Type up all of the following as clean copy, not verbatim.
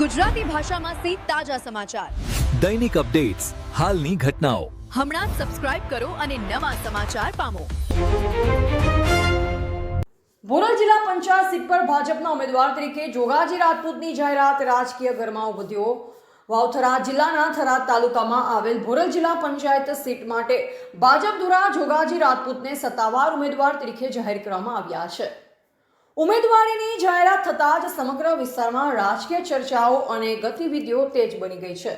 ગુજરાતી ભાષામાં સે તાજા સમાચાર, દૈનિક અપડેટ્સ, હાલની ઘટનાઓ. હમણાં જ સબસ્ક્રાઇબ કરો અને નવા સમાચાર પામો. ભોરલ જિલ્લા પંચાયત સીટ પર ભાજપના ઉમેદવાર તરીકે જોગાજી રાજપૂતની જાહેરાત રાજકીય ગરમાવો વધ્યો. વાવથરા જિલ્લાના થરાદ તાલુકામાં આવેલ ભોરલ જિલ્લા પંચાયત સીટ માટે ભાજપ દ્વારા જોગાજી રાજપૂતને સત્તાવાર ઉમેદવાર તરીકે જાહેર કરવામાં આવ્યા છે. ઉમેદવારીની જાહેરાત થતાં જ સમગ્ર વિસ્તારમાં રાજકીય ચર્ચાઓ અને ગતિવિધિઓ તેજ બની ગઈ છે.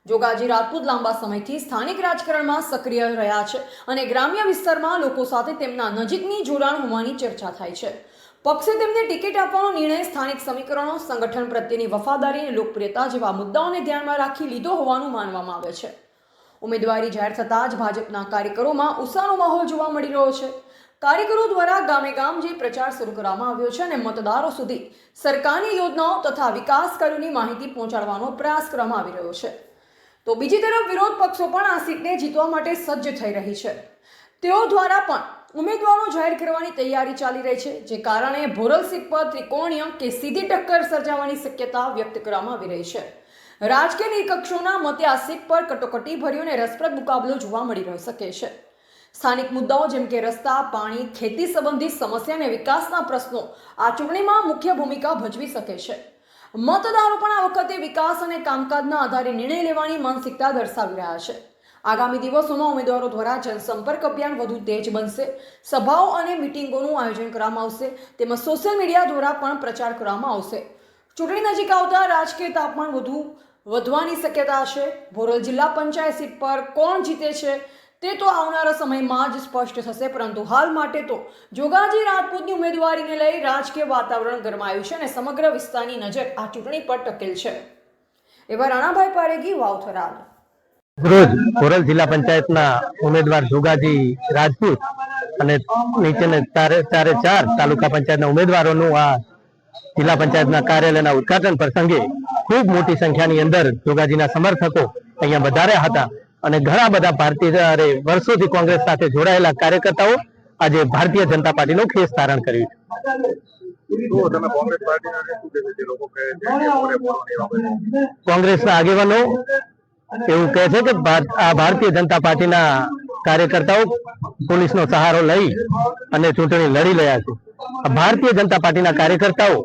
જોગાજી રાજપૂત લાંબા સમયથી સ્થાનિક રાજકારણમાં સક્રિય રહ્યા છે અને ગ્રામ્ય વિસ્તારમાં લોકો સાથે તેમના નજીકની જોડાણ હોવાની ચર્ચા થાય છે. પક્ષે તેમને ટિકિટ આપવાનો નિર્ણય સ્થાનિક સમીકરણો, સંગઠન પ્રત્યેની વફાદારી અને લોકપ્રિયતા જેવા મુદ્દાઓને ધ્યાનમાં રાખી લીધો હોવાનું માનવામાં આવે છે. ઉમેદવારી જાહેર થતાં જ ભાજપના કાર્યકરોમાં ઉત્સાહનો માહોલ જોવા મળી રહ્યો છે. કાર્યકરો દ્વારા ગામે ગામ જે પ્રચાર શરૂ કરવામાં આવ્યો છે અને મતદારો સુધી સરકારની યોજનાઓ તથા વિકાસ કાર્યોની માહિતી પહોંચાડવાનો પ્રયાસ કરવામાં આવી રહ્યો છે. તો બીજી તરફ વિરોધ પક્ષો પણ આ સીટને જીતવા માટે સજ્જ થઈ રહી છે. તેઓ દ્વારા પણ ઉમેદવારો જાહેર કરવાની તૈયારી ચાલી રહી છે, જે કારણે ભોરલ સીટ પર ત્રિકોણીય કે સીધી ટક્કર સર્જાવાની શક્યતા વ્યક્ત કરવામાં આવી રહી છે. રાજકીય નિરીક્ષકોના મતે આ સીટ પર કટોકટી ભર્યો અને રસપ્રદ મુકાબલો જોવા મળી શકે છે. સ્થાનિક મુદ્દાઓ જેમ કે રસ્તા, પાણી, ખેતી સંબંધિત સમસ્યા અને વિકાસના પ્રશ્નો આ ચૂંટણીમાં મુખ્ય ભૂમિકા ભજવી શકે છે. મતદારો પણ આ વખતે વિકાસ અને કામકાજના આધારે નિર્ણય લેવાની માનસિકતા દર્શાવી રહ્યા છે. આગામી દિવસોમાં ઉમેદવારો દ્વારા જનસંપર્ક અભિયાન વધુ તેજ બનશે. સભાઓ અને મિટિંગોનું આયોજન કરવામાં આવશે, તેમજ સોશિયલ મીડિયા દ્વારા પણ પ્રચાર કરવામાં આવશે. ચૂંટણી નજીક આવતા રાજકીય તાપમાન વધવાની શક્યતા છે. ભોરલ જિલ્લા પંચાયત સીટ પર કોણ જીતે છે તે તો આવનારા સમયમાં જ સ્પષ્ટ થશે, પરંતુ હાલ માટે તો જોગાજી રાજપૂતની ઉમેદવારીને લઈ રાજકીય વાતાવરણ ગરમાયું છે અને સમગ્ર વિસ્તારની નજર આ ચૂંટણી પર ટકેલ છે. એવા રાણાભાઈ પારેગી, વાવથરાદ. રોજ ભોરલ જિલ્લા પંચાયતના ઉમેદવાર જોગાજી રાજપૂત અને નીચેના ચારે ચાર તાલુકા પંચાયતના ઉમેદવારોનું આ જિલ્લા પંચાયતના કાર્યાલયના ઉદઘાટન પ્રસંગે ખૂબ મોટી સંખ્યાની અંદર જોગાજીના સમર્થકો અહીંયા વધાર્યા હતા અને ઘણા બધા ભારતીય વર્ષોથી કોંગ્રેસ સાથે જોડાયેલા કાર્યકર્તાઓ આજે ભારતીય જનતા પાર્ટીનો ખેસ ધારણ કર્યું છે. કોંગ્રેસના આગેવાનો એવું કહે છે કે આ ભારતીય જનતા પાર્ટીના કાર્યકર્તાઓ પોલીસનો સહારો લઈ અને ચૂંટણી લડી રહ્યા છે. ભારતીય જનતા પાર્ટીના કાર્યકર્તાઓ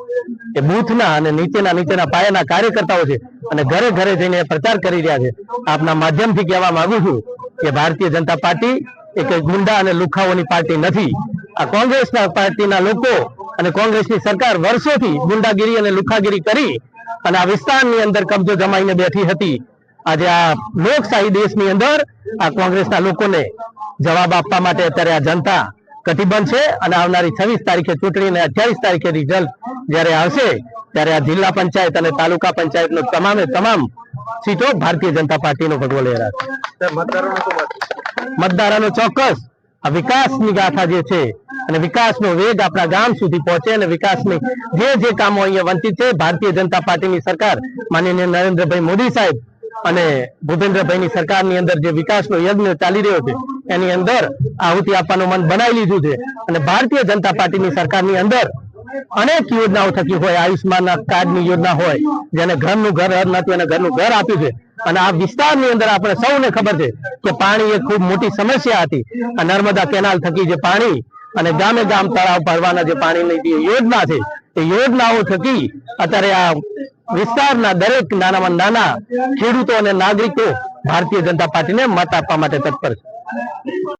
એ બૂથના અને નીચેના પાયાના કાર્યકર્તાઓ છે અને ઘરે ઘરે જઈને પ્રચાર કરી રહ્યા છે. આપના માધ્યમથી કહેવા માંગુ છું કે ભારતીય જનતા પાર્ટી એ કઈ ગુંડા અને લુખાઓની પાર્ટી નથી. આ કોંગ્રેસના પાર્ટીના લોકો અને કોંગ્રેસની સરકાર વર્ષોથી ગુંડાગીરી અને લુખાગીરી કરી અને આ વિસ્તારની અંદર કબજો જમાઈને બેઠી હતી. આજે આ લોકશાહી દેશની અંદર આ કોંગ્રેસના લોકોને જવાબ આપવા માટે અત્યારે આ જનતા કટિબદ્ધ છે અને આવનારી 26 તારીખે ચૂંટણી અને 28 તારીખે રિઝલ્ટ જ્યારે આવશે ત્યારે આ જિલ્લા પંચાયત અને તાલુકા પંચાયતનો તમામ સીટો ભારતીય જનતા પાર્ટીનો ભગવો લહેરાશે. મતદારોનો ચોક્કસ આ વિકાસની ગાથા જે છે અને વિકાસનો વેગ આપણા ગામ સુધી પહોંચે અને વિકાસની જે કામો અહીંયા વંચિત છે, ભારતીય જનતા પાર્ટીની સરકાર માનનીય નરેન્દ્રભાઈ મોદી સાહેબ અને ભૂપેન્દ્રભાઈની સરકારની અંદર જે વિકાસનો યજ્ઞ ચાલી રહ્યો છે એની અંદર આહુતિ આપવાનું મન બનાવી લીધું છે અને ભારતીય જનતા પાર્ટીની સરકારની અંદર અનેક યોજનાઓ થકી હોય, આયુષ્માન કાર્ડની યોજના હોય, જેને ઘરનું ઘર નથી અને ઘરનું ઘર આપ્યું છે. અને આ વિસ્તારની અંદર આપણે સૌને ખબર છે કે પાણી એ ખૂબ મોટી સમસ્યા હતી. આ નર્મદા કેનાલ થકી જે પાણી અને ગામે ગામ તળાવ ભરવાના જે પાણીની જે યોજના છે એ યોજનાઓ થકી અત્યારે આ વિસ્તારના દરેક નાનામાં નાના ખેડૂતો અને નાગરિકો ભારતીય જનતા પાર્ટીને મત આપવા માટે તત્પર છે.